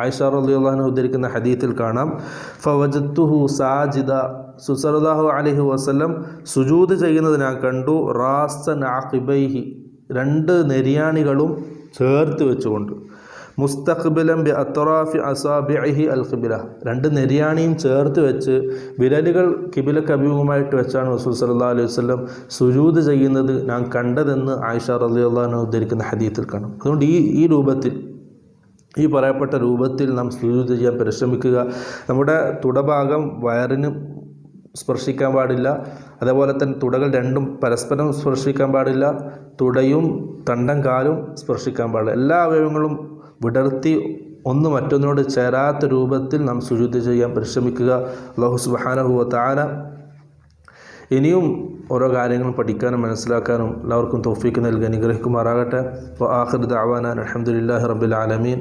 ആയിഷ റളിയല്ലാഹു അൻഹ ഉദ്ധരിക്കുന്ന ഹദീത്തിൽ കാണാം, ഫവജത്തുഹു സാജിദ, സല്ലല്ലാഹു അലൈഹി വസല്ലം സുജൂദ് ചെയ്യുന്നത് ഞാൻ കണ്ടു, റാസൻ അഖിബൈഹി, രണ്ട് നെരിയാണികളും ചേർത്ത് വെച്ചുകൊണ്ട്, മുസ്തഖ്ബിലൻ ബി അത്റാഫി അസാബിഇഹി അൽ ഖിബ്ല, രണ്ട് നെരിയാണിയും ചേർത്ത് വെച്ച് വിരലുകൾ കിബിലക്ക് അഭിമുഖമായിട്ട് വെച്ചാണ് റസൂൽ സല്ലല്ലാഹു അലൈഹി വസല്ലം സുജൂദ് ചെയ്യുന്നത് ഞാൻ കണ്ടതെന്ന് ആയിഷ റളിയല്ലാഹു അൻഹ ഉദ്ധരിക്കുന്ന ഹദീത്തിൽ കാണാം. അതുകൊണ്ട് ഈ രൂപത്തിൽ, ഈ പറയപ്പെട്ട രൂപത്തിൽ നാം സുജൂദ് ചെയ്യാൻ പരിശ്രമിക്കുക. നമ്മുടെ തുടഭാഗം വയറിന് സ്പർശിക്കാൻ പാടില്ല, അതേപോലെ തന്നെ തുടകൾ രണ്ടും പരസ്പരം സ്പർശിക്കാൻ പാടില്ല, തുടയും തണ്ടം കാലും സ്പർശിക്കാൻ പാടില്ല. എല്ലാ അവയവങ്ങളും വിടർത്തി ഒന്ന് മറ്റൊന്നിനോട് ചേരാത്ത രൂപത്തിൽ നാം സുജൂദ് ചെയ്യാൻ പരിശ്രമിക്കുക. അല്ലാഹു സുബ്ഹാനഹു വ തആല ഇനിയും ഓരോ കാര്യങ്ങളും പഠിക്കാനും മനസ്സിലാക്കാനും എല്ലാവർക്കും തൗഫീഖ് നൽകി അനുഗ്രഹിക്കുമാറാകട്ടെ. വ ആഖിറു ദഅവാനാ അൽഹംദുലില്ലാഹി റബ്ബിൽ ആലമീൻ.